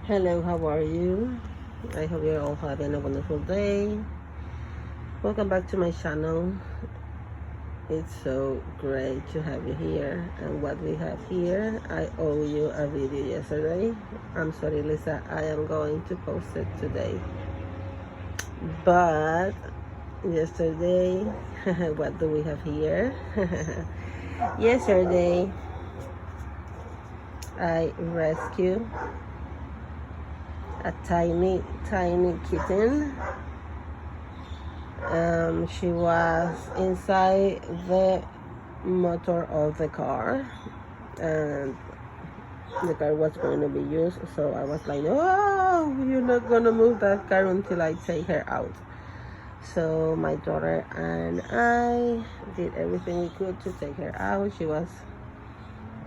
Hello, how are you? I hope you're all having a wonderful day. Welcome back to my channel. It's so great to have you here. And what we have here, I owe you a video yesterday. I'm sorry, Lisa, I am going to post it today. But yesterday, what do we have here? Yesterday, I rescued a tiny kitten. She was inside the motor of the car, and the car was going to be used, so I was like, oh, you're not going to move that car until I take her out. So my daughter and I did everything we could to take her out. She was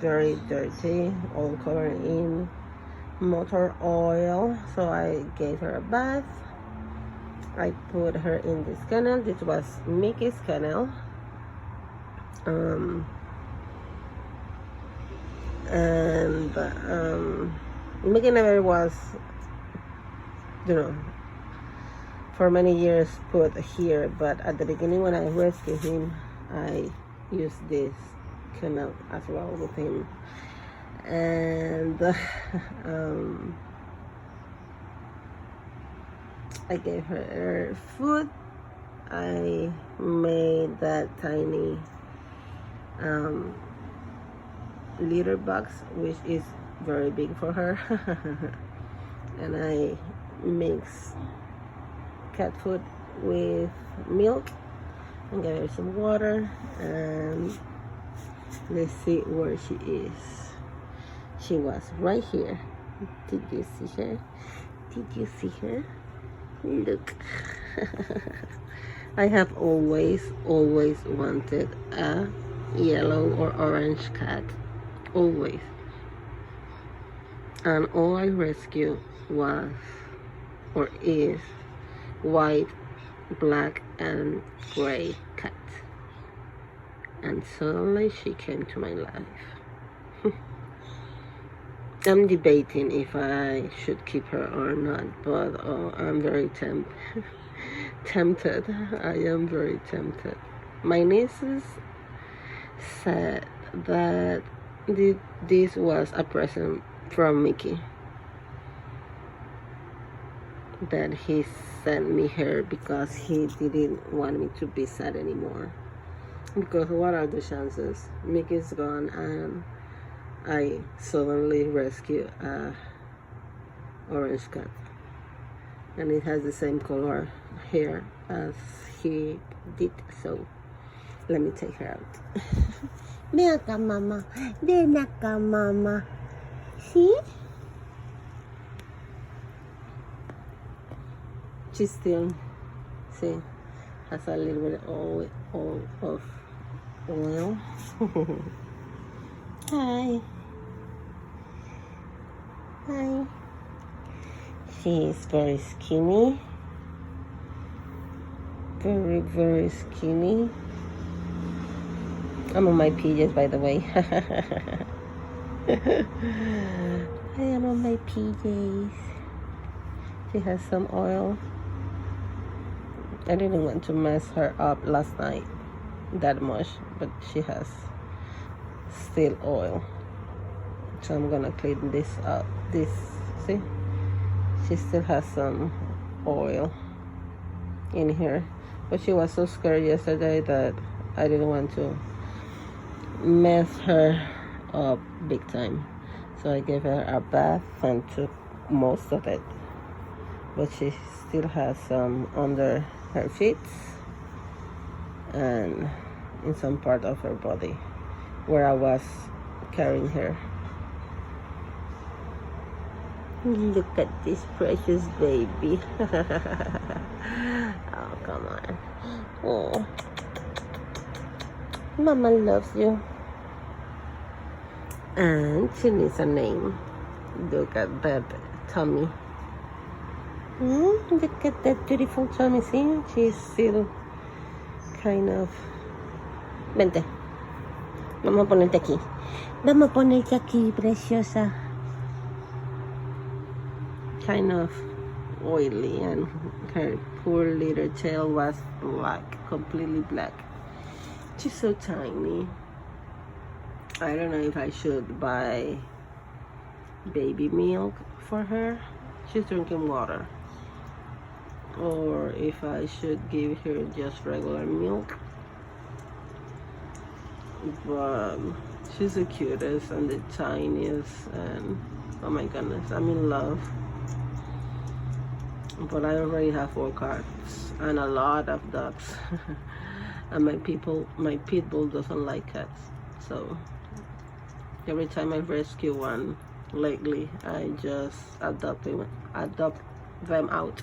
very dirty, all covered in motor oil, so I gave her a bath. I put her in this kennel. This was Mickey's kennel. Mickey never was, for many years put here, but at the beginning when I rescued him, I used this kennel as well with him. And I gave her food. I made that tiny litter box, which is very big for her. And I mixed cat food with milk and gave her some water. And let's see where she is. She was right here. Did you see her? Did you see her? Look. I have always wanted a yellow or orange cat. Always. And all I rescued was, or is, white, black, and gray cat. And suddenly she came to my life. I'm debating if I should keep her or not, but I'm very tempted. I am very tempted. My nieces said that this was a present from Mickey, that he sent me her because he didn't want me to be sad anymore. Because what are the chances? Mickey's gone and I suddenly rescue a orange cat, and it has the same color hair as he did. So let me take her out. Ven acá, mama. Ven acá, mama. See? She still, see, has a little bit of oil. Hi. Hi. She is very skinny. Very skinny. I'm on my PJs, by the way. I am on my PJs. She has some oil. I didn't want to mess her up last night that much, but she has still oil, so I'm gonna clean this up. This, see, she still has some oil in here, but she was so scared yesterday that I didn't want to mess her up big time, so I gave her a bath and took most of it, but she still has some under her feet and in some part of her body where I was carrying her. Look at this precious baby. Oh, come on. Oh, Mama loves you. And she needs a name. Look at that tummy. Look at that beautiful tummy. See, she's still kind of... Vente. Vamos a ponerte aquí. Vamos a ponerte aquí, preciosa. kind of oily, and her poor little tail was black, completely black. She's so tiny. I don't know if I should buy baby milk for her. She's drinking water. Or if I should give her just regular milk. But she's the cutest and the tiniest, and oh my goodness, I'm in love. But I already have 4 cats and a lot of dogs. And my pit bull doesn't like cats. So every time I rescue one lately, I just adopt them out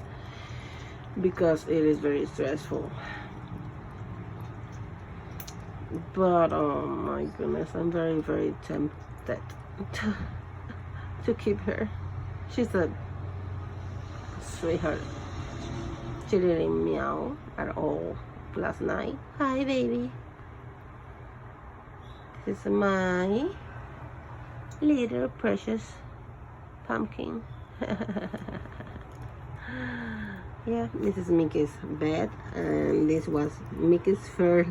because it is very stressful. But oh my goodness, I'm very, very tempted to keep her. She's a sweetheart. She didn't meow at all last night. Hi, baby. This is my little precious pumpkin. Yeah, this is Mickey's bed, and this was Mickey's first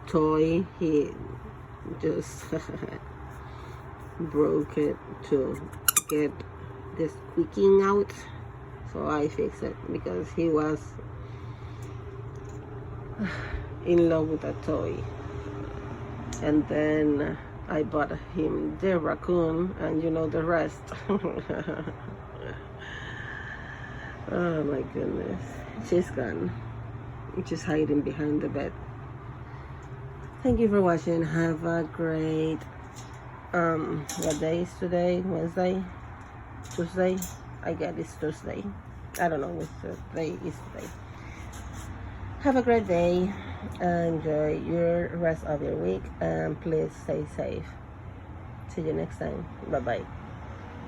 toy. He just broke it to get the squeaking out, so I fixed it because he was in love with that toy. And then I bought him the raccoon, and you know the rest. Oh my goodness, she's gone. She's hiding behind the bed. Thank you for watching. Have a great what day is today? Wednesday? Tuesday? I guess it's Tuesday. I don't know which day is today. Have a great day. Enjoy your rest of your week, and please stay safe. See you next time. Bye bye.